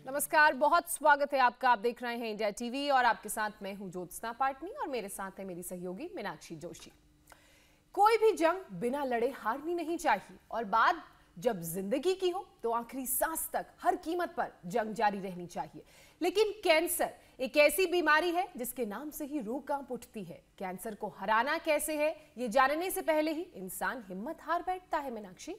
नमस्कार, बहुत स्वागत है आपका। आप देख रहे हैं इंडिया टीवी और आपके साथ मैं हूं ज्योत्सना पाटनी और मेरे साथ है मेरी सहयोगी मीनाक्षी जोशी। कोई भी जंग बिना लड़े हारनी नहीं चाहिए और बात जब जिंदगी की हो तो आखिरी सांस तक हर कीमत पर जंग जारी रहनी चाहिए। लेकिन कैंसर एक ऐसी बीमारी है जिसके नाम से ही रूह कांप उठती है। कैंसर को हराना कैसे है, ये जानने से पहले ही इंसान हिम्मत हार बैठता है। मीनाक्षी,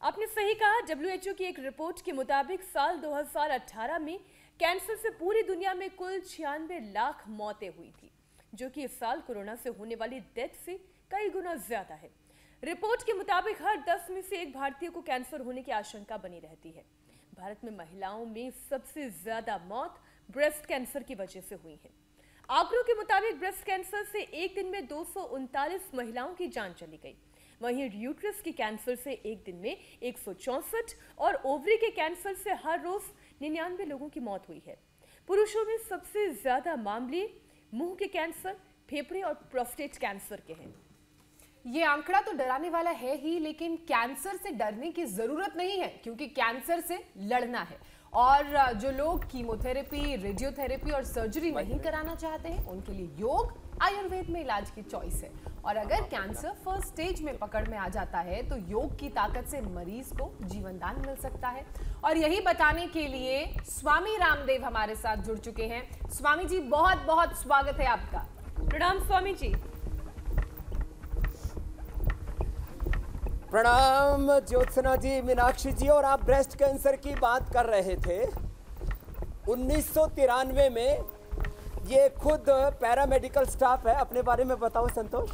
आपने सही कहा। WHO की एक रिपोर्ट के मुताबिक साल 2018 में कैंसर से पूरी दुनिया में कुल 96 लाख मौतें हुई थी, जो कि इस साल कोरोना से होने वाली डेथ से कई गुना ज्यादा है। रिपोर्ट के मुताबिक हर 10 में से एक भारतीय को कैंसर होने की आशंका बनी रहती है। भारत में महिलाओं में सबसे ज्यादा मौत ब्रेस्ट कैंसर की वजह से हुई है। आंकड़ों के मुताबिक ब्रेस्ट कैंसर से एक दिन में 239 महिलाओं की जान चली गई। वहीं यूट्रस के कैंसर से एक दिन में 164 और ओवरी के कैंसर से हर रोज 99 लोगों की मौत हुई है। पुरुषों में सबसे ज्यादा मामले मुंह के कैंसर, फेफड़े और प्रोस्टेट कैंसर के हैं। ये आंकड़ा तो डराने वाला है ही, लेकिन कैंसर से डरने की जरूरत नहीं है क्योंकि कैंसर से लड़ना है। और जो लोग कीमोथेरेपी, रेडियोथेरेपी और सर्जरी नहीं कराना चाहते हैं उनके लिए योग आयुर्वेद में इलाज की चॉइस है। और अगर कैंसर फर्स्ट स्टेज में पकड़ में आ जाता है तो योग की ताकत से मरीज को जीवनदान मिल सकता है। और यही बताने के लिए स्वामी रामदेव हमारे साथ जुड़ चुके हैं। स्वामी जी, बहुत बहुत स्वागत है आपका। प्रणाम स्वामी जी। प्रणाम ज्योत्सना जी, मीनाक्षी जी। और आप ब्रेस्ट कैंसर की बात कर रहे थे। 1993 में ये खुद पैरामेडिकल स्टाफ है। अपने बारे में बताओ संतोष।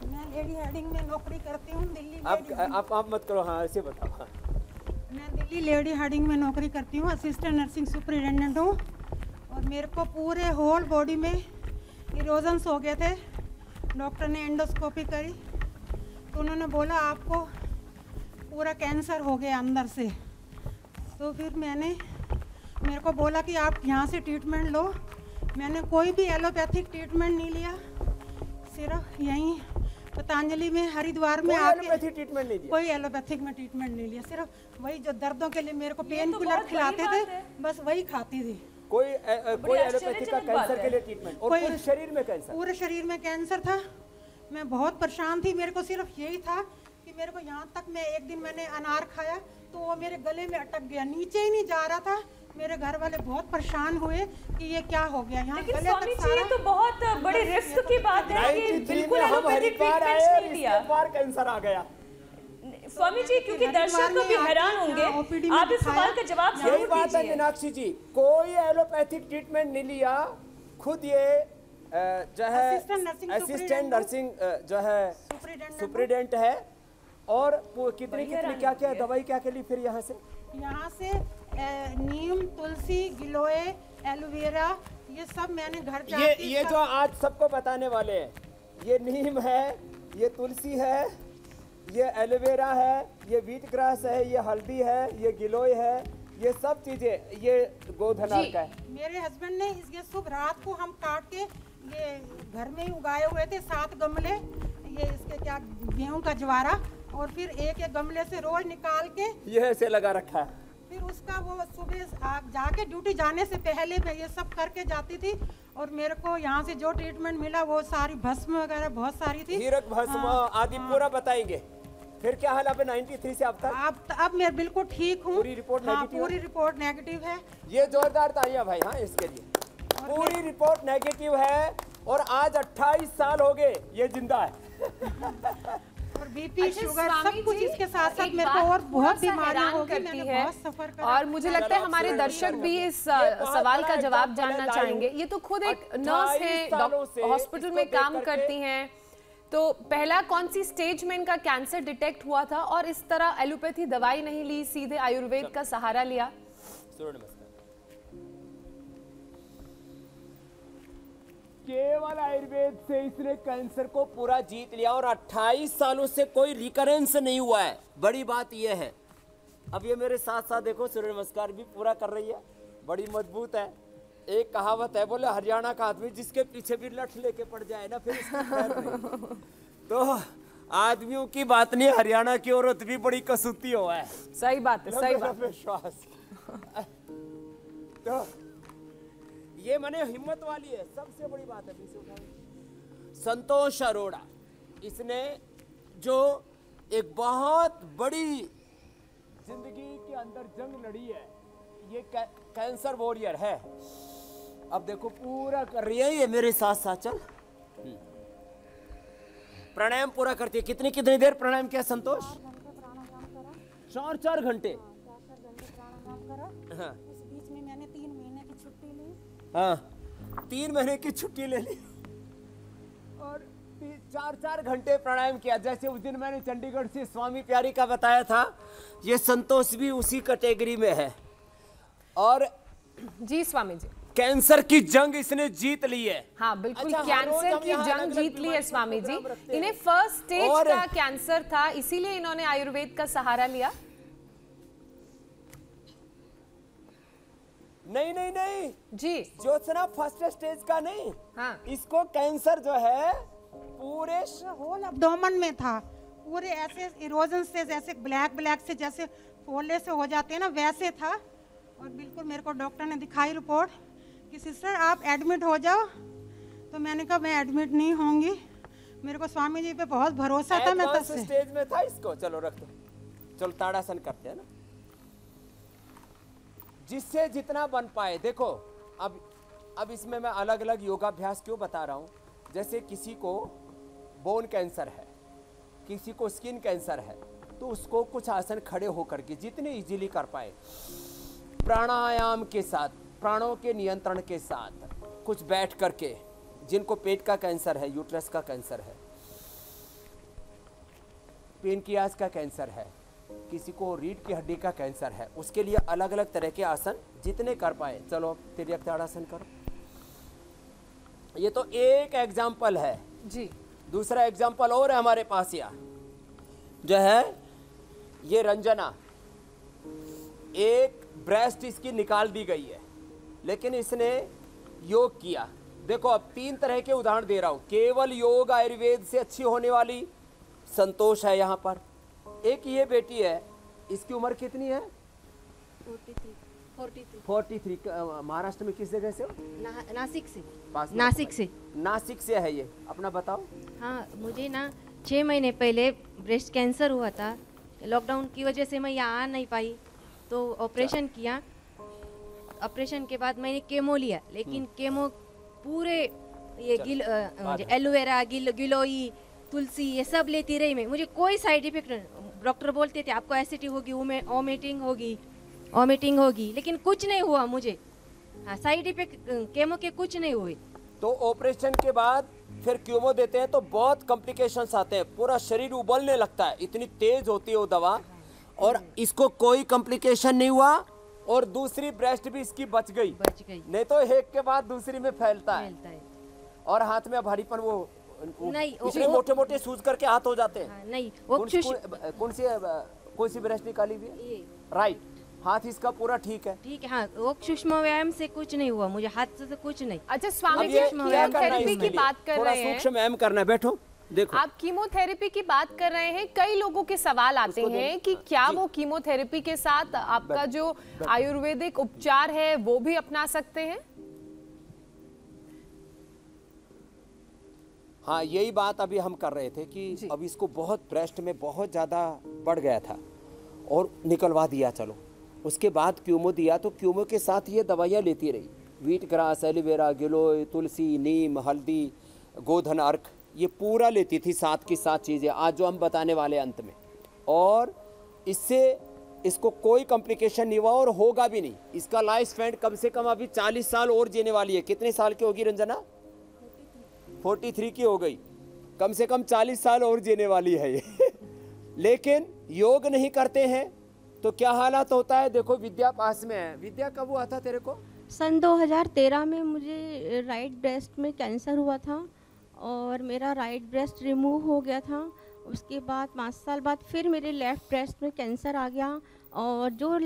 मैं लेडी हार्डिंग में नौकरी करती हूँ दिल्ली। आप मत करो, हाँ ऐसे बताओ। हाँ। मैं दिल्ली लेडी हार्डिंग में नौकरी करती हूँ, असिस्टेंट नर्सिंग सुपरिटेंडेंट हूँ। और मेरे को पूरे होल बॉडी में इरोजन्स हो गए थे। डॉक्टर ने एंडोस्कोपी करी तो उन्होंने बोला आपको पूरा कैंसर हो गया अंदर से। तो फिर मेरे को बोला कि आप यहाँ से ट्रीटमेंट लो। मैंने कोई भी एलोपैथिक ट्रीटमेंट नहीं लिया, सिर्फ यहीं पतंजलि में, हरिद्वार में आके ट्रीटमेंट नहीं लिया। कोई एलोपैथिक में ट्रीटमेंट नहीं लिया। सिर्फ वही जो दर्दों के लिए मेरे को पेन किलर खिलाते थे, बस वही खाती थी। कोई एलोपैथिक का कैंसर के लिए ट्रीटमेंट? और पूरे शरीर में कैंसर? पूरे शरीर में कैंसर था। मैं बहुत परेशान थी। मेरे को सिर्फ यही था कि मेरे को यहाँ तक, मैं एक दिन मैंने अनार खाया तो वो मेरे गले में अटक गया, नीचे ही नहीं जा रहा था। मेरे घर वाले बहुत परेशान हुए कि ये क्या हो गया यहाँ गले तक सारा। ये तो बहुत बड़े रिस्क की बात है कि बिल्कुल एलोपैथिक ट्रीटमेंट नहीं लिया, बार कैंसर आ गया। स्वामी जी, क्योंकि दर्शक तो भी हैरान होंगे, आप इस सवाल का जवाब जरूर यही बात है मीनाक्षी जी। कोई एलोपैथिक ट्रीटमेंट नहीं लिया, खुद ये जो है असिस्टेंट नर्सिंग जो है सुपरिटेंडेंट है। और कितनी क्या क्या दवाई क्या के लिए फिर यहाँ से नीम, तुलसी, गिलोय, एलोवेरा, ये सब मैंने घर जाके ये जो आज सबको बताने वाले हैं, ये नीम है, ये तुलसी है, ये एलोवेरा है, ये व्हीट ग्रास है, ये हल्दी है, ये गिलोय है, ये सब चीजें ये गोधन का है। मेरे हस्बैंड ने ये सब रात को हम काट के ये घर में ही उगाए हुए थे 7 गमले, ये इसके क्या गेहूं का ज्वारा, और फिर एक गमले से रोज निकाल के ये ऐसे लगा रखा है। फिर उसका वो सुबह जाके ड्यूटी जाने से पहले मैं ये सब करके जाती थी। और मेरे को यहाँ से जो ट्रीटमेंट मिला वो सारी भस्म वगैरह बहुत सारी थी, हीरक भस्म आदि पूरा बताएंगे। फिर क्या हाल है 93 से अब तक? अब मैं बिल्कुल ठीक हूँ। पूरी रिपोर्ट नेगेटिव है। ये जोरदार तालियां भाई, हाँ इसके लिए। पूरी रिपोर्ट नेगेटिव है और आज 28 साल हो गए ये जिंदा है। और बीपी, शुगर, सब कुछ इसके साथ साथ मेरे को और बहुत बीमारियां हो गई, मैंने बहुत सफर करा। और मुझे लगता है हमारे दर्शक भी इस सवाल का जवाब जानना चाहेंगे। ये तो खुद एक नर्स है, हॉस्पिटल में काम करती हैं, तो पहला कौन सी स्टेज में इनका कैंसर डिटेक्ट हुआ था और इस तरह एलोपैथी दवाई नहीं ली, सीधे आयुर्वेद का सहारा लिया? केवल आयुर्वेद से इसने कैंसर को पूरा जीत लिया और 28 सालों से कोई रिकरेंस नहीं हुआ है। बड़ी बात यह है। अब ये मेरे साथ साथ देखो, सूर्य नमस्कार भी पूरा कर रही है, बड़ी मजबूत है। एक कहावत है, बोले हरियाणा का आदमी जिसके पीछे भी लठ लेके पड़ जाए ना फिर तो आदमियों की बात नहीं, हरियाणा की औरत भी बड़ी कसूती हुआ है। सही बात है, सही बात। विश्वास तो ये मने हिम्मत वाली है, सबसे बड़ी बात है। पीछे उठाओ। संतोष अरोड़ा, इसने जो एक बहुत बड़ी जिंदगी के अंदर जंग लड़ी है, ये कैंसर वॉरियर है। अब देखो पूरा कर रही है ये मेरे साथ साथ। चल प्राणायाम पूरा करती है। कितनी कितनी देर प्राणायाम किया संतोष? 4 घंटे। हाँ। इस बीच में मैंने 3 महीने की छुट्टी ली। हाँ, 3 महीने की छुट्टी ले ली और 4 घंटे प्राणायाम किया। जैसे उस दिन मैंने चंडीगढ़ से स्वामी प्यारी का बताया था, ये संतोष भी उसी कैटेगरी में है। और जी स्वामी जी, कैंसर की जंग इसने जीत ली है। हाँ बिल्कुल, अच्छा, कैंसर की जंग जीत ली है स्वामी जी। इन्हें फर्स्ट स्टेज का कैंसर था, इसीलिए इन्होंने आयुर्वेद का सहारा लिया। नहीं जी, ज्योत्सना फर्स्ट स्टेज का नहीं। हाँ, इसको कैंसर जो है पूरे होल एब्डोमेन में था। पूरे ऐसे इरोजन से, जैसे ब्लैक से जैसे फोल्डे से हो जाते हैं ना, वैसे था। और बिल्कुल मेरे को डॉक्टर ने दिखाई रिपोर्ट कि सिस्टर आप एडमिट हो जाओ। तो मैंने कहा मैं एडमिट नहीं होंगी, मेरे को स्वामी जी पे बहुत भरोसा था। मैं तब से स्टेज में था इसको। चलो रख दो, चलो ताड़ासन करते हैं ना, जिससे जितना बन पाए। देखो अब इसमें मैं अलग अलग योगाभ्यास क्यों बता रहा हूँ। जैसे किसी को बोन कैंसर है, किसी को स्किन कैंसर है, तो उसको कुछ आसन खड़े होकर के जितने इजीली कर पाए, प्राणायाम के साथ, प्राणों के नियंत्रण के साथ, कुछ बैठ करके। जिनको पेट का कैंसर है, यूट्रस का कैंसर है, पेनक्रियास का कैंसर है, किसी को रीढ़ की हड्डी का कैंसर है, उसके लिए अलग अलग तरह के आसन जितने कर पाए। चलो तिर्यक ताड़ासन करो। ये तो एक एग्जाम्पल है जी। दूसरा एग्जाम्पल और है हमारे पास। यहाँ जो है ये रंजना, एक ब्रेस्ट इसकी निकाल दी गई है, लेकिन इसने योग किया। देखो अब 3 तरह के उदाहरण दे रहा हूं। केवल योग आयुर्वेद से अच्छी होने वाली संतोष है यहाँ पर। एक ये बेटी है, इसकी उम्र कितनी है? 43। महाराष्ट्र में किस जगह से हो? नासिक से। नासिक से है ये। अपना बताओ। हाँ, मुझे ना 6 महीने पहले ब्रेस्ट कैंसर हुआ था। लॉकडाउन की वजह से मैं यहाँ आ नहीं पाई, तो ऑपरेशन किया। ऑपरेशन के बाद मैंने केमो लिया, लेकिन केमो पूरे ये एलोवेरा, गिलोई, तुलसी ये सब लेती रही मैं। मुझे कोई साइड इफेक्ट नहीं। डॉक्टर बोलते थे आपको एसिडिटी होगी, वॉमिटिंग होगी, लेकिन कुछ नहीं हुआ मुझे। हाँ, साइड इफेक्ट केमो के कुछ नहीं हुए। तो ऑपरेशन के बाद फिर कीमो देते हैं तो बहुत कॉम्प्लिकेशंस आते हैं, पूरा शरीर उबलने लगता है, इतनी तेज होती है वो दवा। और इसको कोई कॉम्प्लिकेशन नहीं हुआ, और दूसरी ब्रेस्ट भी इसकी बच गई। नहीं तो एक के बाद दूसरी में फैलता है। और हाथ में भारीपन वो नहीं, इसलिए मोटे मोटे सूज करके हाथ हो जाते हैं। हाँ, नहीं, कौन सी ब्रेस्ट निकाली हुई है? राइट, हाथ इसका पूरा ठीक है। ठीक है। हाँ, वो सूक्ष्म व्यायाम से कुछ नहीं हुआ मुझे, हाथ से कुछ नहीं। अच्छा स्वामी जी, क्या करना है कीमोथेरेपी की बात कर रहे हैं। सूक्ष्म व्यायाम करना है। बैठो, देखो आप कीमोथेरेपी की बात कर रहे हैं। कई लोगों के सवाल आते हैं कि क्या वो कीमोथेरेपी के साथ आपका जो आयुर्वेदिक उपचार है वो भी अपना सकते हैं? हाँ, यही बात अभी हम कर रहे थे कि अब इसको बहुत ब्रेस्ट में बहुत ज़्यादा बढ़ गया था और निकलवा दिया। चलो उसके बाद क्यूमो दिया, तो क्यूमो के साथ ये दवाइयाँ लेती रही। व्हीट ग्रास, एलोवेरा, गिलोय, तुलसी, नीम, हल्दी, गोधन अर्क, ये पूरा लेती थी, साथ की साथ चीज़ें आज जो हम बताने वाले अंत में। और इससे इसको कोई कॉम्प्लिकेशन नहीं हुआ और होगा भी नहीं। इसका लाइफ स्पैन कम से कम अभी 40 साल और जीने वाली है। कितने साल की होगी रंजना? 43 की हो गई। कम से कम 40 साल और जीने वाली है ये। लेकिन योग नहीं करते हैं तो क्या हालात होता है। देखो विद्या पास में है। विद्या, कब हुआ था तेरे को? सन 2013 में मुझे राइट ब्रेस्ट में कैंसर हुआ था और मेरा राइट ब्रेस्ट रिमूव हो गया था। उसके बाद 5 साल बाद फिर मेरे लेफ़्ट ब्रेस्ट में कैंसर आ गया और जो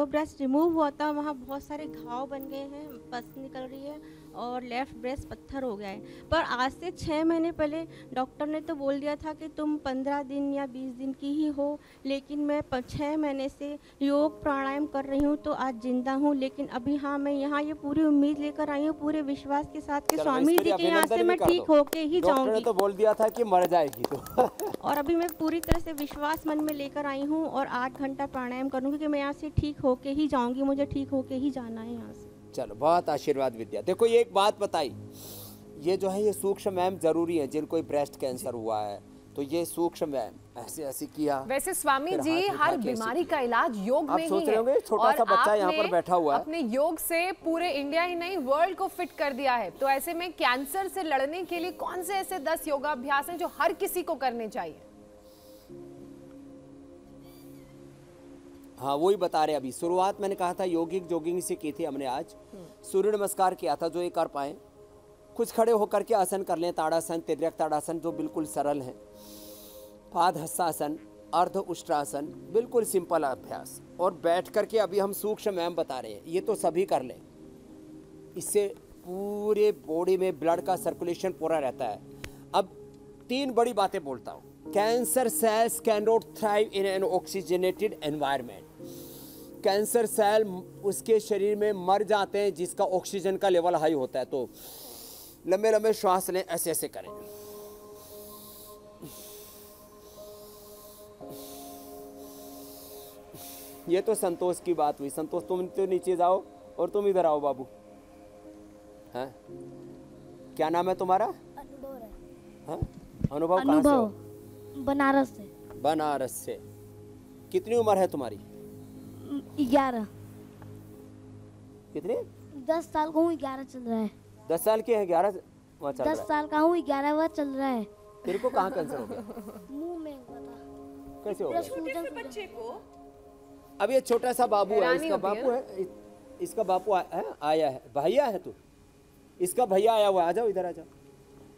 ब्रेस्ट रिमूव हुआ था वहाँ बहुत सारे घाव बन गए हैं, पस निकल रही है और लेफ़्ट ब्रेस्ट पत्थर हो गया है। पर आज से 6 महीने पहले डॉक्टर ने तो बोल दिया था कि तुम 15 दिन या 20 दिन की ही हो, लेकिन मैं 6 महीने से योग प्राणायाम कर रही हूँ तो आज जिंदा हूँ। लेकिन अभी हाँ, मैं यहाँ ये पूरी उम्मीद लेकर आई हूँ पूरे विश्वास के साथ कि स्वामी जी के यहाँ से मैं ठीक होके ही डॉक्टर ने जाऊँगी। तो बोल दिया था कि मर जाएगी तो और अभी मैं पूरी तरह से विश्वास मन में लेकर आई हूँ और 8 घंटा प्राणायाम करूँगी कि मैं यहाँ से ठीक होके ही जाऊँगी, मुझे ठीक होके ही जाना है यहाँ से। चलो, बहुत आशीर्वाद विद्या। देखो ये एक बात बताई, ये जो है ये सूक्ष्म व्यायाम जरूरी है। जिनको ब्रेस्ट कैंसर हुआ है तो ये सूक्ष्म व्यायाम ऐसे ऐसे किया। वैसे स्वामी फिर जी हाथ उठा हर के ऐसे बीमारी किया। का इलाज योग आप में सोच ही रहे है। होंगे, छोटा और सा बच्चा यहाँ आपने पर बैठा हुआ है। अपने योग से पूरे इंडिया ही नहीं वर्ल्ड को फिट कर दिया है। तो ऐसे में कैंसर से लड़ने के लिए कौन से ऐसे 10 योगाभ्यास हैं जो हर किसी को करने चाहिए? हाँ, वही बता रहे अभी। शुरुआत मैंने कहा था योगिक जोगिंग से की थी हमने। आज सूर्य नमस्कार किया था, जो ये कर पाए। कुछ खड़े होकर के आसन कर लें, ताड़ासन, तिर्यक ताड़ासन जो बिल्कुल सरल है, पाद हस्तासन, अर्ध उष्ट्रासन, बिल्कुल सिंपल अभ्यास। और बैठ करके अभी हम सूक्ष्म व्यायाम बता रहे हैं, ये तो सभी कर लें। इससे पूरे बॉडी में ब्लड का सर्कुलेशन पूरा रहता है। अब 3 बड़ी बातें बोलता हूँ। Cancer cells can not thrive in an oxygenated environment. Cancer cell उसके शरीर में मर जाते हैं जिसका ऑक्सीजन का लेवल हाई होता है। तो लंबे लंबे श्वास लें, ऐसे ऐसे करें। ये तो संतोष की बात हुई। संतोष, तुम तो नीचे जाओ और तुम इधर आओ बाबू। हैं, क्या नाम है तुम्हारा? अनुभव है। हाँ? अनुभव कहाँ से हो? बनारस से। बनारस से। कितनी उम्र है तुम्हारी? 11। कितनी? 10 साल का हूँ, 11 चल रहा है। 10 साल के हैं, 11 वहाँ चल 10 रहा है। साल का हूँ, 11वां चल रहा है। तेरे को कहाँ कैंसर हो गया? मुंह में पता। कैसे हो गया? छोटे से बच्चे को अब ये छोटा सा बाबू है, हैरानी इसका होती है बापू है, इसका बापू आया है, भैया है तू, इसका भैया आया हुआ। आ जाओ इधर, आ जाओ।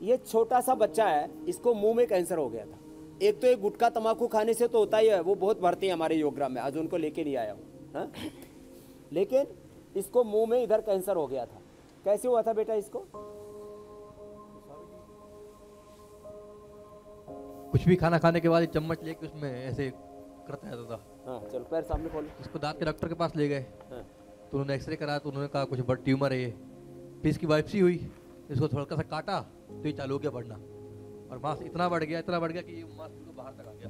ये छोटा सा बच्चा है, इसको मुंह में कैंसर हो गया था। एक तो ये गुटखा तंबाकू खाने से तो होता ही है, वो बहुत भरती है हमारे योगग्राम में। आज उनको लेके नहीं आया हूँ, हाँ? लेकिन इसको मुंह में इधर कैंसर हो गया था। कैसे हुआ था बेटा इसको? कुछ भी खाना खाने के बाद एक चम्मच लेके उसमें ऐसे करता रहता था। हाँ, चलो पैर सामने खोलो। इसको दांत के डॉक्टर के पास ले गए, हाँ। तो उन्होंने एक्सरे कराया, तो उन्होंने कहा कुछ बड़ा ट्यूमर है ये। फिर इसकी बायोप्सी हुई, इसको थोड़ा सा काटा तो ये चालू हो गया बढ़ना, और मांस इतना बढ़ गया कि ये मांस बिल्कुल बाहर तक आ गया।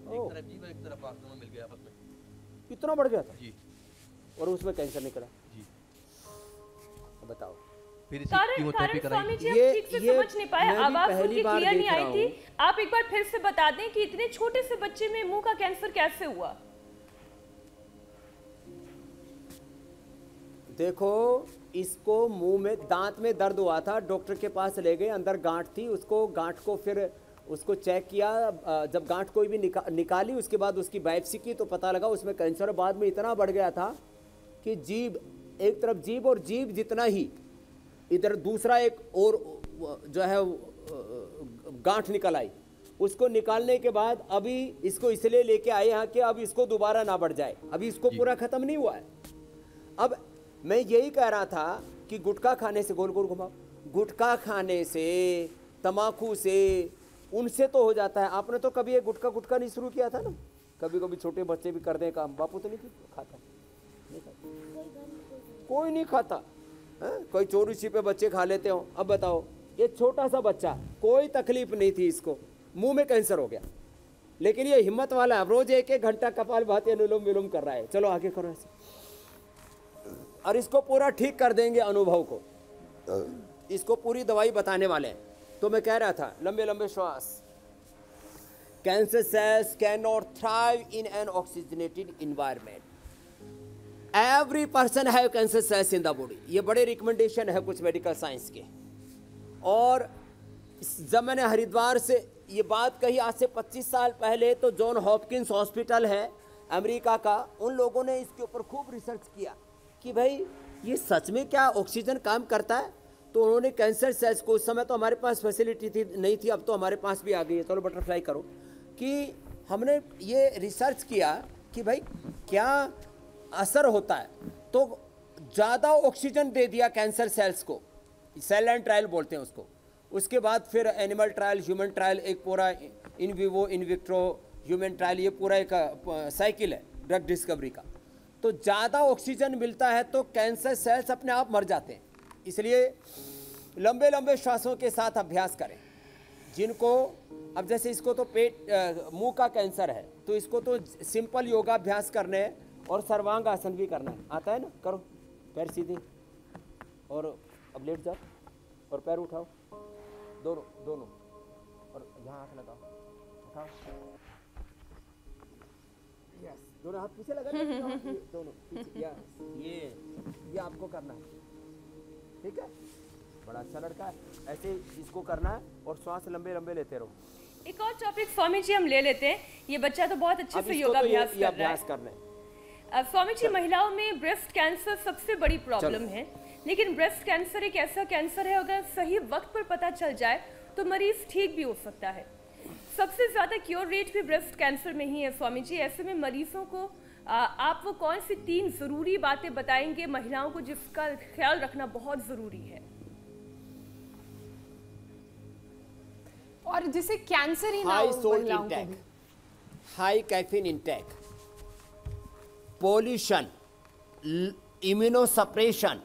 एक तरफ जीभ एक तरफ मांस दोनों मिल गया आपस में। इतना बढ़ गया था जी और उसमें कैंसर निकला। जी। बताओ। फिर इसी कारण कीमोथेरेपी कारण कराई। स्वामी जी हम ये- ठीक से ये समझ नहीं पाए, मैं भी आवाज पहली उनकी बार क्लियर नहीं देख आई रहा थी। हूँ। आप एक बार फिर से बता दें कि इतने छोटे से बच्चे में मुंह का कैंसर कैसे हुआ? देखो, इसको मुंह में दांत में दर्द हुआ था, डॉक्टर के पास ले गए, अंदर गांठ थी। उसको गांठ को फिर उसको चेक किया। जब गांठ कोई भी निकाली, उसके बाद उसकी बायोप्सी की तो पता लगा उसमें कैंसर। बाद में इतना बढ़ गया था कि जीभ, एक तरफ जीभ और जीभ जितना ही इधर दूसरा एक और जो है गांठ निकल आई। उसको निकालने के बाद अभी इसको इसलिए लेके आए यहाँ कि अब इसको दोबारा ना बढ़ जाए। अभी इसको पूरा खत्म नहीं हुआ है। अब मैं यही कह रहा था कि गुटखा खाने से, गोल गोल घुमाओ, गुटखा खाने से, तम्बाकू से, उनसे तो हो जाता है। आपने तो कभी ये गुटखा नहीं शुरू किया था ना? कभी कभी छोटे बच्चे भी कर दें काम। बापू तो नहीं खाता, नहीं खाता, कोई नहीं खाता है? कोई चोरी छिपे बच्चे खा लेते हो। अब बताओ, ये छोटा सा बच्चा, कोई तकलीफ नहीं थी, इसको मुंह में कैंसर हो गया, लेकिन ये हिम्मत वाला है, रोज 1-1 घंटा कपालभाति अनुलोम विलोम कर रहा है। चलो आगे करो ऐसे, और इसको पूरा ठीक कर देंगे। अनुभव को इसको पूरी दवाई बताने वाले हैं। तो मैं कह रहा था, लंबे लंबे श्वास। Cancer cells can not thrive in an oxygenated environment. Every person have cancer cells in the body. ये बड़े रिकमेंडेशन है कुछ मेडिकल साइंस के। और जब मैंने हरिद्वार से ये बात कही आज से 25 साल पहले, तो जॉन हॉपकिंस हॉस्पिटल है अमेरिका का, उन लोगों ने इसके ऊपर खूब रिसर्च किया कि भाई ये सच में क्या ऑक्सीजन काम करता है। तो उन्होंने कैंसर सेल्स को, उस समय तो हमारे पास फैसिलिटी थी नहीं थी, अब तो हमारे पास भी आ गई है, चलो बटरफ्लाई करो, कि हमने ये रिसर्च किया कि भाई क्या असर होता है। तो ज़्यादा ऑक्सीजन दे दिया कैंसर सेल्स को, सेल एंड ट्रायल बोलते हैं उसको। उसके बाद फिर एनिमल ट्रायल, ह्यूमन ट्रायल, एक पूरा in vivo in vitro human trial, ये पूरा एक साइकिल है ड्रग डिस्कवरी का। तो ज़्यादा ऑक्सीजन मिलता है तो कैंसर सेल्स अपने आप मर जाते हैं। इसलिए लंबे लंबे श्वासों के साथ अभ्यास करें। जिनको अब जैसे इसको तो पेट मुंह का कैंसर है तो इसको तो सिंपल योगाभ्यास करने हैं और सर्वांग आसन भी करना है। आता है ना? करो, पैर सीधे और अब लेट जाओ और पैर उठाओ, दोनों दोनों, और यहाँ हाथ लगाओ, उठाओ, यस, दोनों हाथ पीछे लगा दोनों पीछे, यस, ये आपको करना है, ठीक है? बड़ा अच्छा लड़का है, ऐसे इसको करना है और श्वास लंबे लंबे लेते रहो। एक और टॉपिक स्वामी जी हम ले लेते हैं। ये बच्चा तो बहुत अच्छे से योगाभ्यास कर रहा है। स्वामी जी, महिलाओं में ब्रेस्ट कैंसर सबसे बड़ी प्रॉब्लम है, लेकिन ब्रेस्ट कैंसर एक ऐसा कैंसर है अगर सही वक्त पर पता चल जाए तो मरीज ठीक भी हो सकता है। सबसे ज्यादा क्योर रेट भी ब्रेस्ट कैंसर में ही है स्वामी जी। ऐसे में मरीजों को आप वो कौन सी 3 जरूरी बातें बताएंगे महिलाओं को जिसका ख्याल रखना बहुत जरूरी है, और जिसे कैंसर ही ना हाई हो? Salt intake, high caffeine intake, pollution, immunosuppression,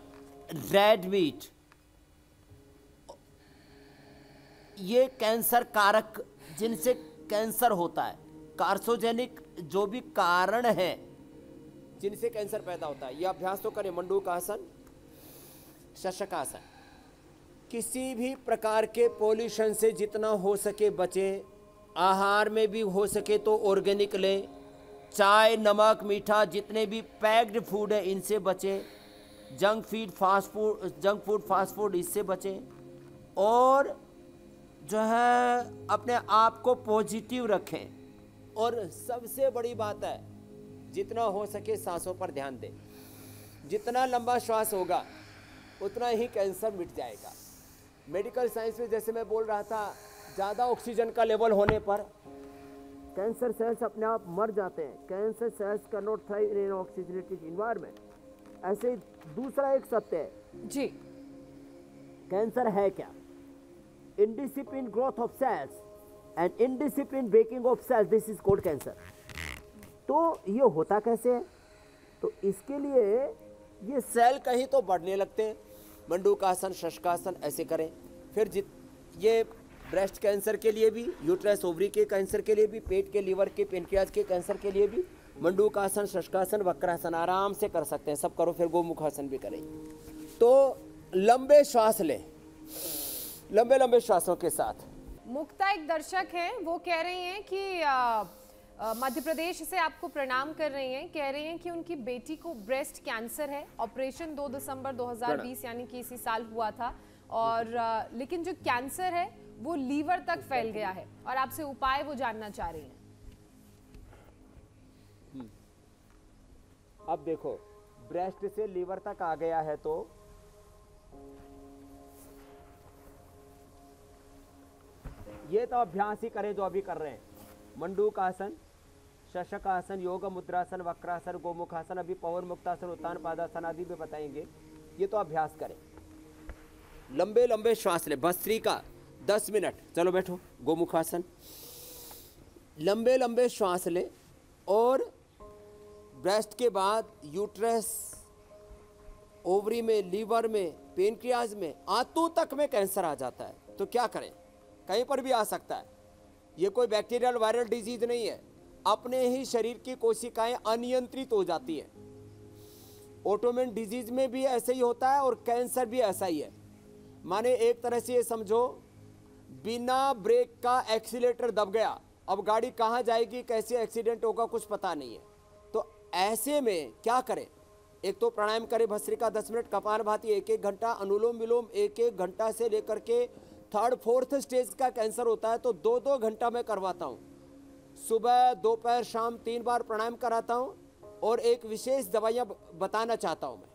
red meat, ये कैंसर कारक जिनसे कैंसर होता है, कार्सोजेनिक जो भी कारण है जिनसे कैंसर पैदा होता है। ये अभ्यास तो करें, मंडूकासन, शशकासन। किसी भी प्रकार के पोल्यूशन से जितना हो सके बचें। आहार में भी हो सके तो ऑर्गेनिक लें। चाय, नमक, मीठा, जितने भी पैक्ड फूड है इनसे बचें। जंक फूड, फास्ट फूड इससे बचें। और जो है अपने आप को पॉजिटिव रखें। और सबसे बड़ी बात है, जितना हो सके सांसों पर ध्यान दें। जितना लंबा श्वास होगा उतना ही कैंसर मिट जाएगा। मेडिकल साइंस में जैसे मैं बोल रहा था, ज़्यादा ऑक्सीजन का लेवल होने पर कैंसर सेल्स अपने आप मर जाते हैं। Cancer cells can not thrive in oxygenated environment. ऐसे दूसरा एक सत्य है जी, कैंसर है क्या? Indiscipline growth of cells and indiscipline breaking of cells, this is called cancer. तो ये होता कैसे है? तो इसके लिए ये सेल कहीं तो बढ़ने लगते हैं। मंडूकासन, शशकासन ऐसे करें। फिर ये ब्रेस्ट कैंसर के लिए भी, यूट्रस ओवरी के कैंसर के लिए भी, पेट के, लीवर के, पेनक्रियाज के कैंसर के लिए भी मंडूकासन, शशकासन, वक्रासन आराम से कर सकते हैं। सब करो, फिर गोमुखासन भी करें। तो लंबे श्वास लें, लंबे लंबे श्वासों के साथ। मुक्ता एक दर्शक हैं, वो कह रही हैं कि मध्य प्रदेश से आपको प्रणाम कर रही हैं। कह रही हैं कि उनकी बेटी को ब्रेस्ट कैंसर है। ऑपरेशन 2 दिसंबर 2020 यानी कि इसी साल हुआ था, और लेकिन जो कैंसर है वो लीवर तक फैल गया है, और आपसे उपाय वो जानना चाह रही हैं। अब देखो, ब्रेस्ट से लीवर तक आ गया है तो ये तो अभ्यास ही करें जो अभी कर रहे हैं। मंडूकासन, शशकासन, योग मुद्रासन, वक्रासन, गोमुखासन, अभी पवन मुक्तासन, उत्तान पादासन आदि भी बताएंगे। ये तो अभ्यास करें। लंबे लंबे श्वास लें, भस्त्रिका 10 मिनट। चलो बैठो, गोमुखासन। लंबे लंबे श्वास लें और ब्रेस्ट के बाद यूट्रस, ओवरी में, लीवर में, पेनक्रियाज में, आंतों तक में कैंसर आ जाता है। तो क्या करें? कहीं पर भी आ सकता है। ये कोई बैक्टीरियल वायरल डिजीज नहीं है। अपने ही शरीर की कोशिकाएं अनियंत्रित हो जाती है। ऑटोइम्यून डिजीज में भी ऐसे ही होता है और कैंसर भी ऐसा ही है। माने एक तरह से ये समझो, बिना ब्रेक का एक्सीलेटर दब गया, अब गाड़ी कहाँ जाएगी, कैसे एक्सीडेंट होगा, कुछ पता नहीं है। तो ऐसे में क्या करें? एक तो प्राणायाम करें, भस्त्रिका 10 मिनट, कपालभाति 1-1 घंटा, अनुलोम विलोम 1-1 घंटा से लेकर के 3rd 4th स्टेज का कैंसर होता है तो 2-2 घंटा मैं करवाता हूँ। सुबह, दोपहर, शाम 3 बार प्राणायाम कराता हूँ। और एक विशेष दवाइयाँ बताना चाहता हूँ मैं।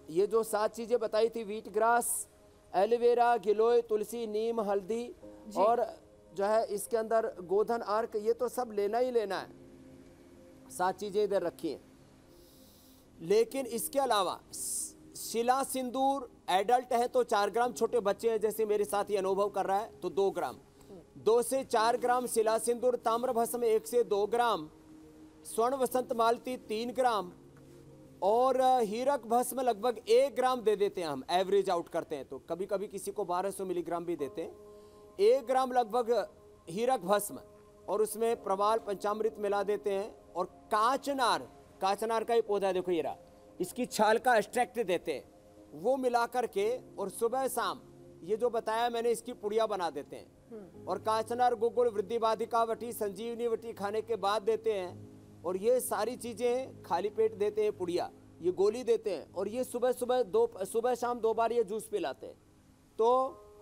ये जो 7 चीज़ें बताई थी, व्हीट ग्रास, एलोवेरा, गिलोय, तुलसी, नीम, हल्दी और जो है इसके अंदर गोधन अर्क, ये तो सब लेना ही लेना है। 7 चीज़ें इधर रखी हैं। लेकिन इसके अलावा शिला सिंदूर एडल्ट है तो 4 ग्राम, छोटे बच्चे हैं जैसे मेरे साथ ये अनुभव कर रहा है तो 2 ग्राम, 2 से 4 ग्राम शिला सिंदूर, ताम्र भस्म 1 से 2 ग्राम, स्वर्ण वसंत मालती 3 ग्राम और हीरक भस्म लगभग 1 ग्राम दे देते हैं हम, एवरेज आउट करते हैं तो कभी कभी किसी को 1200 मिलीग्राम भी देते हैं। 1 ग्राम लगभग हीरक भस्म और उसमें प्रवाल पंचामृत मिला देते हैं और काचनार का ही पौधा देखो ये रहा, इसकी छाल का एक्सट्रैक्ट देते हैं, वो मिला करके और सुबह शाम ये जो बताया मैंने इसकी पुड़िया बना देते हैं और काचनार गुगुल वृद्धिबाधिका वटी संजीवनी वटी खाने के बाद देते हैं और ये सारी चीज़ें खाली पेट देते हैं, पुड़िया ये गोली देते हैं और ये सुबह शाम 2 बार ये जूस पिलाते हैं तो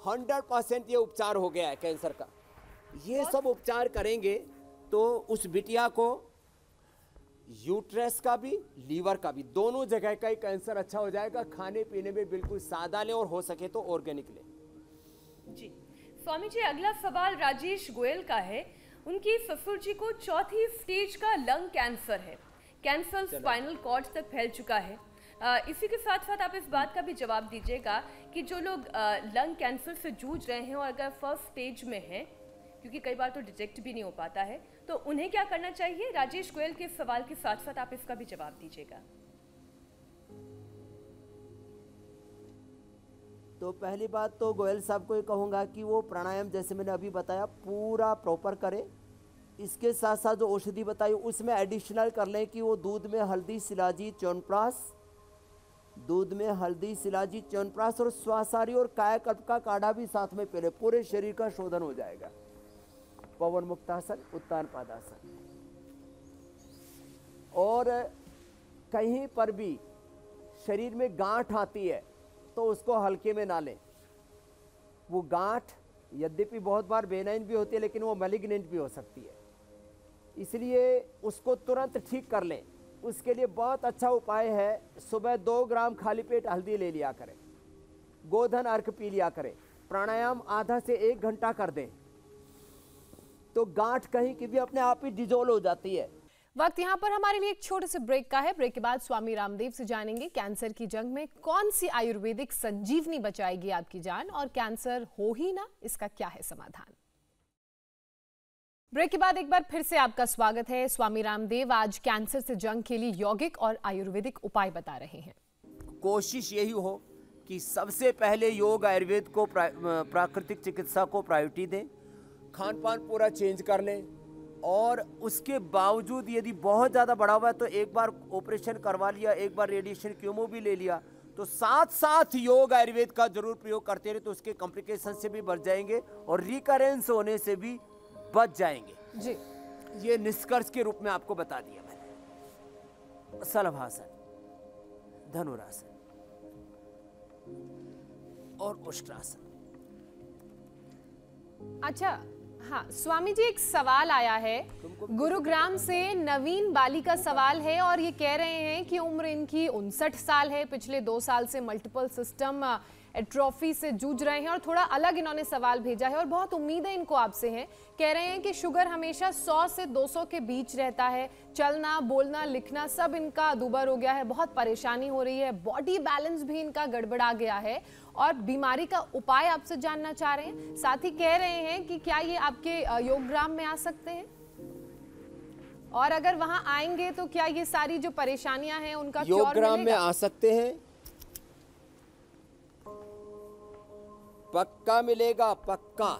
100% ये उपचार हो गया है कैंसर का। ये सब उपचार करेंगे तो उस बिटिया को यूट्रस का भी लीवर का भी दोनों जगह का ही कैंसर अच्छा हो जाएगा। खाने पीने में बिल्कुल सादा लें और हो सके तो ऑर्गेनिक लें। जी स्वामी जी, अगला सवाल राजेश गोयल का है। उनकी ससुर जी को 4थी स्टेज का लंग कैंसर है, कैंसर स्पाइनल कॉर्ड तक फैल चुका है। इसी के साथ साथ आप इस बात का भी जवाब दीजिएगा कि जो लोग लंग कैंसर से जूझ रहे हैं और अगर फर्स्ट स्टेज में हैं, क्योंकि कई बार तो डिटेक्ट भी नहीं हो पाता है, तो उन्हें क्या करना चाहिए? राजेश गोयल के सवाल के साथ साथ आप इसका भी जवाब दीजिएगा। तो पहली बात तो गोयल साहब को ये कहूँगा कि वो प्राणायाम जैसे मैंने अभी बताया पूरा प्रॉपर करें। इसके साथ साथ जो औषधि बताई उसमें एडिशनल कर लें कि वो दूध में हल्दी शिलाजीत च्यवनप्राश और स्वासारी और कायाकल्प का काढ़ा भी साथ में पी लें, पूरे शरीर का शोधन हो जाएगा। पवन मुक्तासन, उत्तान पादासन। और कहीं पर भी शरीर में गांठ आती है तो उसको हल्के में ना लें। वो गांठ यद्यपि बहुत बार बेनाइन भी होती है लेकिन वो मैलिग्नेंट भी हो सकती है, इसलिए उसको तुरंत ठीक कर लें। उसके लिए बहुत अच्छा उपाय है, सुबह 2 ग्राम खाली पेट हल्दी ले लिया करें, गोधन अर्क पी लिया करें, प्राणायाम आधा से 1 घंटा कर दें तो गांठ कहीं की भी अपने आप ही डिजोल्व हो जाती है। वक्त यहाँ पर हमारे लिए एक छोटे से ब्रेक का है। ब्रेक के बाद स्वामी रामदेव से जानेंगे कैंसर की जंग में कौन सी आयुर्वेदिक संजीवनी बचाएगी आपकी जान, और कैंसर हो ही ना, इसका क्या है समाधान। ब्रेक के बाद एक बार फिर से आपका स्वागत है। स्वामी रामदेव आज कैंसर से जंग के लिए यौगिक और आयुर्वेदिक उपाय बता रहे हैं। कोशिश यही हो कि सबसे पहले योग आयुर्वेद को प्राकृतिक चिकित्सा को प्रायोरिटी दें, खान पान पूरा चेंज कर लें और उसके बावजूद यदि बहुत ज़्यादा बढ़ा हुआ है तो एक बार ऑपरेशन करवा लिया, एक बार रेडिएशन कीमो भी ले लिया, तो साथ साथ योग आयुर्वेद का जरूर प्रयोग करते रहे तो उसके कॉम्प्लिकेशन से भी बच जाएंगे और रिकरेंस होने से भी बच जाएंगे। जी, ये निष्कर्ष के रूप में आपको बता दिया मैंने। शलभासन, धनुरासन और उष्ट्रासन। अच्छा हाँ स्वामी जी, एक सवाल आया है गुरुग्राम से। नवीन बाली का सवाल है और ये कह रहे हैं कि उम्र इनकी 59 साल है, पिछले 2 साल से मल्टीपल सिस्टम एट्रोफी से जूझ रहे हैं और थोड़ा अलग इन्होंने सवाल भेजा है और बहुत उम्मीदें इनको आपसे हैं। कह रहे हैं कि शुगर हमेशा 100 से 200 के बीच रहता है, चलना बोलना लिखना सब इनका दुबर हो गया है, बहुत परेशानी हो रही है, बॉडी बैलेंस भी इनका गड़बड़ा गया है और बीमारी का उपाय आपसे जानना चाह रहे हैं। साथ ही कह रहे हैं कि क्या ये आपके योगग्राम में आ सकते हैं, और अगर वहां आएंगे तो क्या ये सारी जो परेशानियां हैं उनका क्योर योगग्राम में मिलेगा? आ सकते हैं, पक्का मिलेगा, पक्का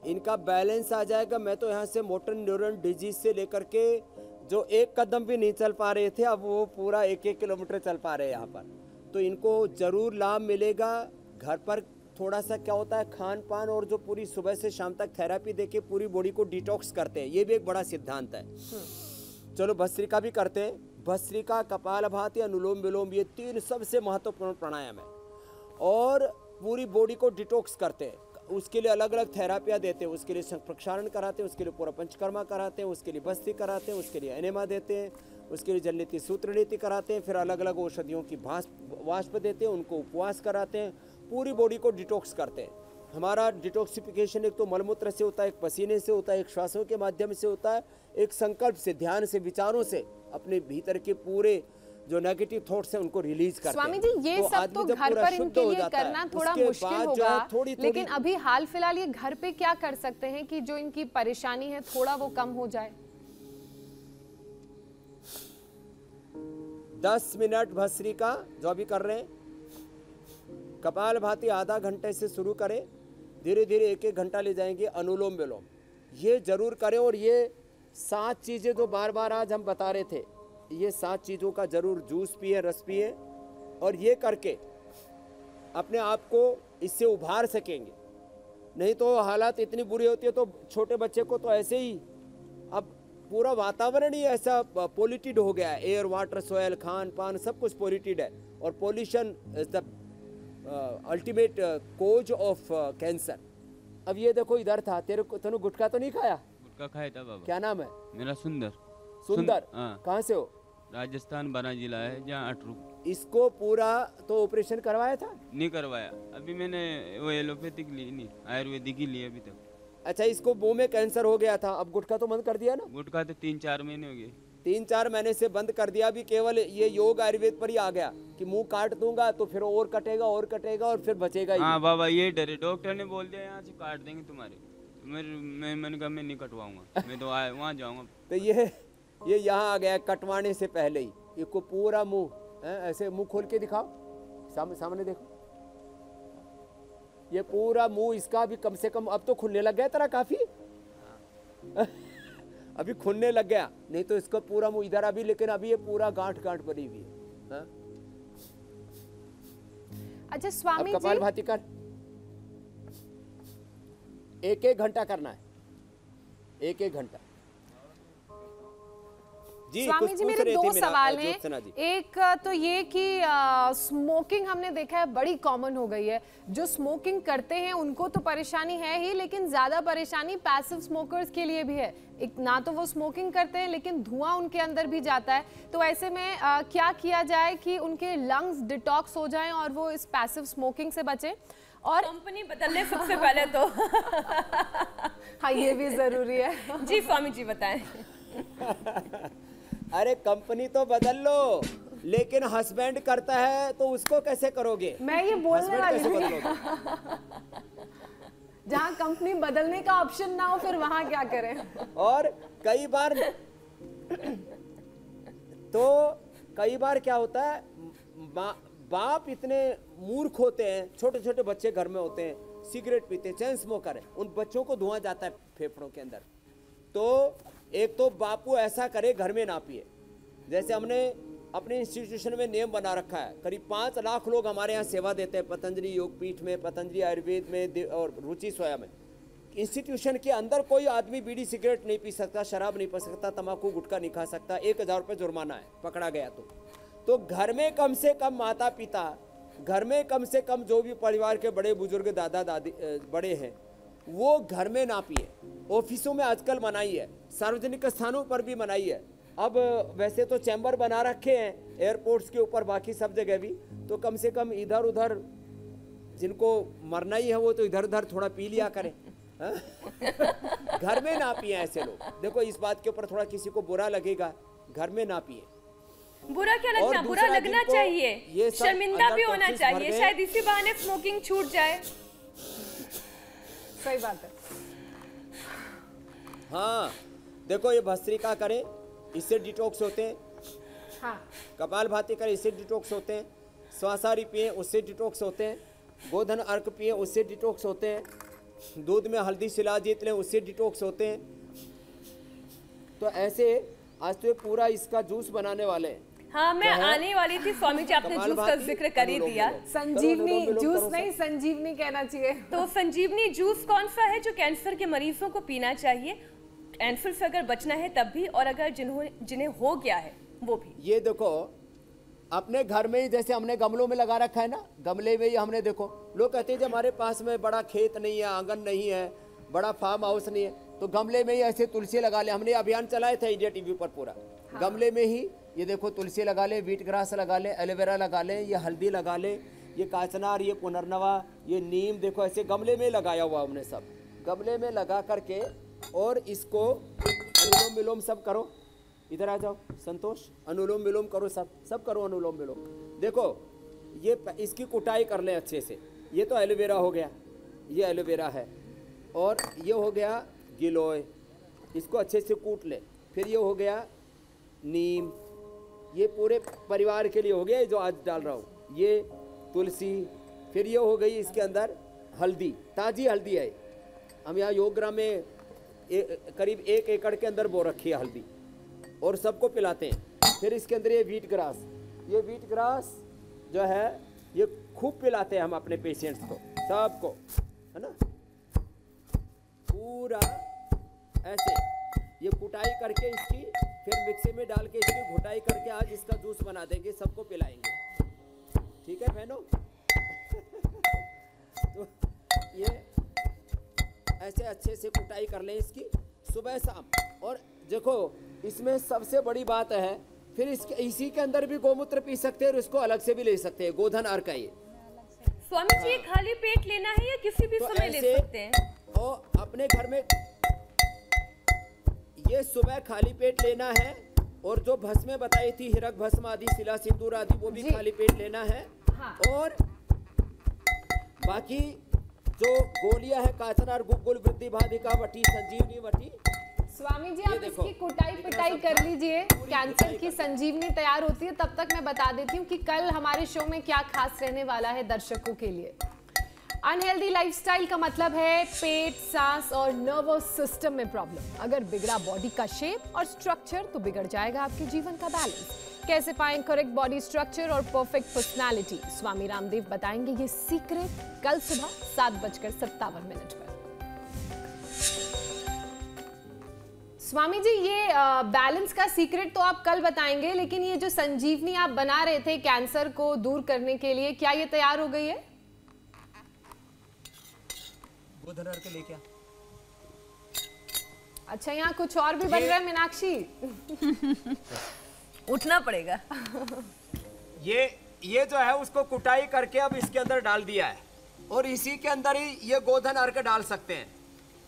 इनका बैलेंस आ जाएगा। मैं तो यहाँ से मोटर न्यूरॉन डिजीज से लेकर के जो 1 कदम भी नहीं चल पा रहे थे अब वो पूरा 1-1 किलोमीटर चल पा रहे हैं यहाँ पर, तो इनको जरूर लाभ मिलेगा। घर पर थोड़ा सा क्या होता है, खान पान और जो पूरी सुबह से शाम तक थेरेपी देके पूरी बॉडी को डिटॉक्स करते हैं, ये भी एक बड़ा सिद्धांत है। चलो भस्त्रिका भी करते हैं, भस्त्रिका, कपालभाति, अनुलोम विलोम, ये 3 सबसे महत्वपूर्ण प्राणायाम है और पूरी बॉडी को डिटॉक्स करते हैं। उसके लिए अलग अलग थेरापियाँ देते हैं, उसके लिए प्रक्षालन कराते हैं, उसके लिए पूरा पंचकर्मा कराते हैं, उसके लिए बस्ती कराते हैं, उसके लिए एनेमा देते हैं, उसके लिए जल नीति सूत्र नीति कराते हैं, फिर अलग अलग औषधियों की वाष्प देते हैं, उनको उपवास कराते हैं, पूरी बॉडी को डिटॉक्स करते हैं। हमारा डिटॉक्सिफिकेशन एक तो मलमूत्र से होता है, एक पसीने से होता है, एक श्वासों के माध्यम से होता है, एक संकल्प से, ध्यान से, विचारों से, अपने भीतर के पूरे जो नेगेटिव थॉट्स हैं उनको रिलीज करते हैं। स्वामी जी ये सब आदमी तो जब घर पूरा पर शुद्ध इनके हो लिए जाता है, करना थोड़ा उसके मुश्किल बाद जो होगा, है थोड़ी लेकिन अभी हाल फिलहाल ये घर पे क्या कर सकते हैं कि जो इनकी परेशानी है थोड़ा वो कम हो जाए? 10 मिनट भस्त्रिका जो अभी कर रहे हैं, कपाल भाती आधा घंटे से शुरू करें, धीरे धीरे 1-1 घंटा ले जाएंगे। अनुलोम विलोम ये जरूर करें, और ये 7 चीज़ें जो बार बार आज हम बता रहे थे, ये 7 चीज़ों का जरूर जूस पिए, रस पिए, और ये करके अपने आप को इससे उभार सकेंगे। नहीं तो हालात इतनी बुरी होती है तो छोटे बच्चे को तो ऐसे ही, अब पूरा वातावरण ही ऐसा पोल्यूटेड हो गया है, एयर वाटर सॉयल खान पान सब कुछ पोल्यूटेड है, और pollution is the ultimate cause of cancer. अब ये देखो इधर था, तूने गुटखा तो नहीं खाया? गुटखा खाया था बाबा। क्या नाम है? मेरा सुंदर। सुंदर। हाँ। कहाँ से हो? राजस्थान बना जिला है जहाँ अटरू। इसको पूरा तो ऑपरेशन करवाया था? नहीं करवाया, अभी मैंने वो एलोपैथिक ली नहीं, आयुर्वेदिक ही ली अभी तक। अच्छा, इसको मुंह में कैंसर हो गया था, अब गुटखा तो बंद कर दिया ना? गुटखा तो 3-4 महीने हो गए। 3-4 महीने से बंद कर दिया। अभी केवल ये योग आयुर्वेद पर ही आ गया कि मुंह काट दूंगा तो फिर और कटेगा और कटेगा और फिर बचेगा ही। हाँ बाबा ये डरे, डॉक्टर ने बोल दिया यहाँ से काट देंगे तुम्हारे। मैंने कहा मैं नहीं कटवाऊंगा, मैं तो वहाँ जाऊँगा। तो ये यहाँ आ गया कटवाने से पहले ही। इसको पूरा मुंह ऐसे मुंह खोल के दिखाओ, सामने देखो, ये पूरा मुंह इसका भी कम से कम अब तो खुलने लग गया तेरा काफी। अभी खुलने लग गया, नहीं तो इसका पूरा मुंह इधर अभी, लेकिन अभी ये पूरा गांठ बनी हुई है। अच्छा स्वामी जी, कपाल भाती कर, 1-1 घंटा करना है, 1-1 घंटा। स्वामी जी मेरे 2 सवाल हैं। एक तो ये कि स्मोकिंग हमने देखा है बड़ी कॉमन हो गई है, जो स्मोकिंग करते हैं उनको तो परेशानी है ही, लेकिन ज्यादा परेशानी पैसिव स्मोकर्स के लिए भी है। एक ना तो वो स्मोकिंग करते हैं लेकिन धुआं उनके अंदर भी जाता है, तो ऐसे में क्या किया जाए कि उनके लंग्स डिटॉक्स हो जाएं और वो इस पैसिव स्मोकिंग से बचें? और कंपनी बदलने सबसे पहले तो हाँ ये भी जरूरी है। जी स्वामी जी बताएं। अरे कंपनी तो बदल लो, लेकिन हस्बैंड करता है तो उसको कैसे करोगे? मैं ये बोलने वाली थी, जहाँ कंपनी बदलने का ऑप्शन ना हो फिर वहां क्या करें? और कई बार क्या होता है, बाप इतने मूर्ख होते हैं, छोटे छोटे बच्चे घर में होते हैं, सिगरेट पीते, चैन स्मोकर है, उन बच्चों को धुआं जाता है फेफड़ों के अंदर। तो एक तो बापू ऐसा करे घर में ना पिए। जैसे हमने अपने इंस्टीट्यूशन में नियम बना रखा है, करीब 5 लाख लोग हमारे यहाँ सेवा देते हैं, पतंजलि योगपीठ में, पतंजलि आयुर्वेद में और रुचि सोया में। इंस्टीट्यूशन के अंदर कोई आदमी बीड़ी सिगरेट नहीं पी सकता, शराब नहीं पी सकता, तंबाकू गुटखा नहीं खा सकता। 1000 रुपये जुर्माना है पकड़ा गया तो घर में कम से कम माता पिता, घर में कम से कम जो भी परिवार के बड़े बुजुर्ग दादा दादी बड़े हैं वो घर में ना पिए। ऑफिसों में आजकल मनाही है, सार्वजनिक स्थानों पर भी मनाही है। अब वैसे तो चैम्बर बना रखे हैं एयरपोर्ट्स के ऊपर, बाकी सब जगह भी, तो कम से कम इधर उधर जिनको मरना ही है वो तो इधर उधर थोड़ा पी लिया करें। घर में ना पिए ऐसे लोग। देखो इस बात के ऊपर थोड़ा किसी को बुरा लगेगा, घर में ना पिए। बुरा क्या लगना, बुरा लगना चाहिए, शर्मिंदा भी होना चाहिए, शायद इसी बहाने स्मोकिंग छूट जाए। सही बात है। हाँ देखो ये भस्त्रिका करें, इससे डिटॉक्स होते हैं। हाँ। कपाल भाती करें, इससे डिटॉक्स होते हैं। स्वासारी पिए, उससे डिटॉक्स होते हैं। गोधन अर्क पिए, उससे डिटॉक्स होते हैं। दूध में हल्दी शिलाजीत लें, उससे डिटॉक्स होते हैं। तो ऐसे आज तो पूरा इसका जूस बनाने वाले हैं। हाँ मैं आने वाली थी स्वामी जी, आपने जूस का जिक्र कर ही दिया। संजीवनी जूस नहीं, संजीवनी कहना चाहिए। तो संजीवनी जूस कौन सा है जो कैंसर के मरीजों को पीना चाहिए? कैंसर से अगर बचना है तब भी, और अगर जिन्हें हो गया है वो भी। ये देखो अपने घर में ही, जैसे हमने गमलों में लगा रखा है ना, गमले में ही हमने देखो, लोग कहते हैं जब हमारे पास में बड़ा खेत नहीं है, आंगन नहीं है, बड़ा फार्म हाउस नहीं है, तो गमले में ही ऐसे तुलसी लगा ले। हमने अभियान चलाया था इंडिया टीवी पर पूरा। हाँ। गमले में ही ये देखो तुलसी लगा ले, व्हीट ग्रास लगा ले, एलोवेरा लगा ले, ये हल्दी लगा ले, ये काचनार, ये पुनर्नवा, ये नीम, देखो ऐसे गमले में लगाया हुआ हमने सब। गमले में लगा करके और इसको अनुलोम विलोम सब करो। इधर आ जाओ संतोष, अनुलोम विलोम करो, सब करो अनुलोम विलोम। देखो ये इसकी कुटाई कर लें अच्छे से। ये तो एलोवेरा हो गया, ये एलोवेरा है, और ये हो गया गिलोय, इसको अच्छे से कूट ले। फिर ये हो गया नीम, ये पूरे परिवार के लिए हो गया जो आज डाल रहा हूँ। ये तुलसी, फिर ये हो गई इसके अंदर हल्दी, ताज़ी हल्दी है। हम यहाँ योगग्राम में करीब 1 एकड़ के अंदर बो रखी है हल्दी, और सबको पिलाते हैं। फिर इसके अंदर ये व्हीट ग्रास, ये व्हीट ग्रास जो है ये खूब पिलाते हैं हम अपने पेशेंट्स को, सबको, है ना। पूरा ऐसे ये कुटाई करके इसकी, फिर मिक्सी में डाल के इसकी घुटाई करके आज इसका जूस बना देंगे, सबको पिलाएंगे। ठीक है बहनों। तो ये ऐसे अच्छे से कुटाई कर लें इसकी सुबह शाम। और देखो इसमें सबसे बड़ी बात है, फिर इसके इसी के अंदर भी गोमूत्र पी सकते हैं और इसको अलग से भी ले सकते हैं, गोधन अर्क है ये। स्वामी जी खाली पेट लेना है या किसी भी समय ले सकते हैं? और अपने घर में ये सुबह खाली पेट लेना है, और जो भस्में बताई थी हिरक भस्म आदि, शिला सिंदूर आदि, वो भी खाली पेट लेना है। हाँ। और बाकी जो गोलियां है काचनार, गुग्गुल, वृद्धि, भादिका, वटी, संजीवनी वटी। स्वामी जी आप इसकी कुटाई पिटाई कर लीजिए, कैंसर की संजीवनी तैयार होती है। तब तक मैं बता देती हूँ कि कल हमारे शो में क्या खास रहने वाला है दर्शकों के लिए। अनहेल्दी लाइफस्टाइल का मतलब है पेट, सांस और नर्वस सिस्टम में प्रॉब्लम। अगर बिगड़ा बॉडी का शेप और स्ट्रक्चर तो बिगड़ जाएगा आपके जीवन का बैलेंस। कैसे पाएं करेक्ट बॉडी स्ट्रक्चर और परफेक्ट पर्सनालिटी, स्वामी रामदेव बताएंगे ये सीक्रेट कल सुबह 7:57 पर। स्वामी जी ये बैलेंस का सीक्रेट तो आप कल बताएंगे, लेकिन ये जो संजीवनी आप बना रहे थे कैंसर को दूर करने के लिए, क्या ये तैयार हो गई है? गोधन अर्क लेके आ। अच्छा यहाँ कुछ और भी बन रहा है मीनाक्षी। उठना पड़ेगा। ये जो है उसको कुटाई करके अब इसके अंदर डाल दिया है, और इसी के अंदर ही ये गोधन अर्क डाल सकते हैं।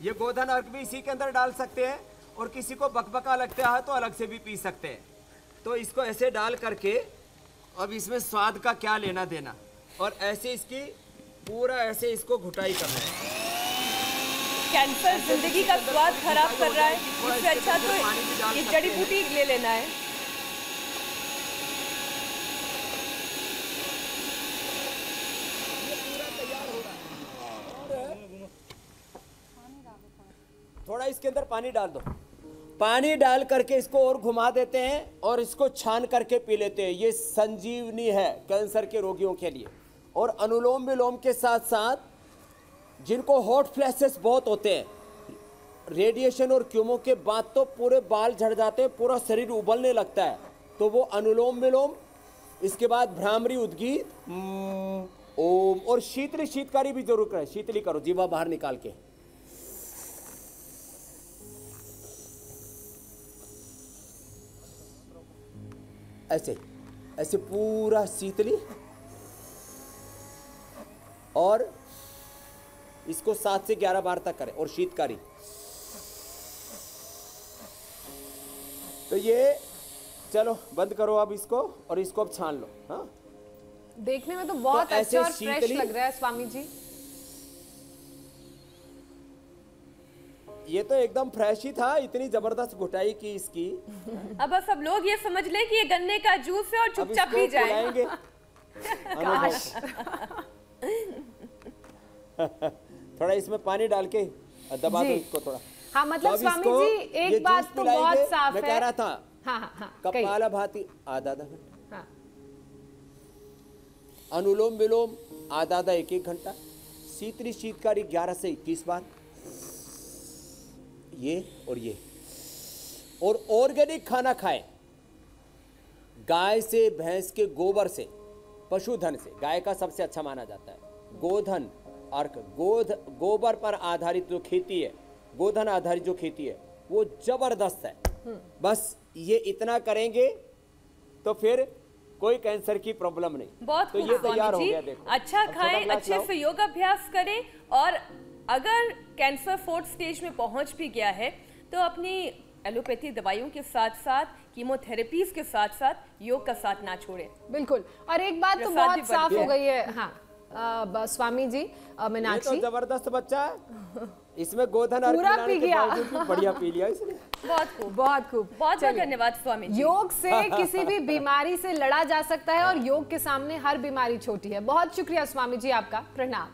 ये गोधन अर्क भी इसी के अंदर डाल सकते हैं, और किसी को बकबका लगता है तो अलग से भी पी सकते हैं। तो इसको ऐसे डाल करके अब इसमें स्वाद का क्या लेना देना, और ऐसे इसकी पूरा ऐसे इसको घुटाई करना है। कैंसर जिंदगी का स्वाद खराब कर रहा है, इससे अच्छा तो ये जड़ी बूटी ले लेना है। थोड़ा इसके अंदर पानी डाल दो, पानी डाल करके इसको और घुमा देते हैं, और इसको छान करके पी लेते हैं। ये संजीवनी है कैंसर के रोगियों के लिए। और अनुलोम विलोम के साथ साथ जिनको हॉट फ्लैशेस बहुत होते हैं, रेडिएशन और कीमो के बाद तो पूरे बाल झड़ जाते हैं, पूरा शरीर उबलने लगता है, तो वो अनुलोम विलोम, इसके बाद भ्रामरी, उद्गीत, ओम, और शीतली शीतकारी भी जरूर करें। शीतली करो जीवा बाहर निकाल के। ऐसे ऐसे पूरा शीतली, और इसको 7 से 11 बार तक करें, और शीतकारी। तो ये चलो बंद करो अब इसको, और इसको अब छान लो। हाँ देखने में तो बहुत तो अच्छा और फ्रेश लग रहा है स्वामी जी। ये तो एकदम फ्रेश ही था, इतनी जबरदस्त घुटाई की इसकी। अब सब लोग ये समझ ले कि ये गन्ने का जूस है और चुपचाप पी जाए। काश। थोड़ा इसमें पानी डाल के दबा दो इसको थोड़ा। हाँ मतलब स्वामी जी एक बात तो बहुत साफ है। मैं कह रहा था हाँ, कपाला भाती आधा घंटा, हाँ। अनुलोम विलोम आधा 1-1 घंटा, शीतली शीतकारी 11 से 21 बार, ये और ऑर्गेनिक खाना खाएं। गाय से, भैंस के गोबर से, पशुधन से, गाय का सबसे अच्छा माना जाता है। गोधन अर्क, गोबर पर आधारित जो खेती है, गोधन आधारित जो खेती है, वो जबरदस्त है। बस ये इतना करेंगे तो फिर कोई कैंसर की प्रॉब्लम नहीं। बहुत तो ये तैयार हो गया। देखो अच्छा खाएं, अच्छे से योगाभ्यास करें, और अगर कैंसर 4th स्टेज में पहुंच भी गया है तो अपनी एलोपैथी दवाइयों के साथ साथ कीमोथेरेपीज के साथ साथ योग का साथ ना छोड़े। बिल्कुल। और एक बात तो प्रसाद भी बहुत साफ बढ़ हो गया। गई है, हाँ स्वामी जी, ये मीनाक्षी तो जबरदस्त बच्चा है, इसमें गोधन अर्घ पूरा मिलाने पी के गया। बावजूद भी बढ़िया पी लिया इसने। बहुत खूब, बहुत खूब। बहुत बहुत चलिए। धन्यवाद स्वामी जी। योग से किसी भी बीमारी से लड़ा जा सकता है और योग के सामने हर बीमारी छोटी है। बहुत शुक्रिया स्वामी जी आपका, प्रणाम।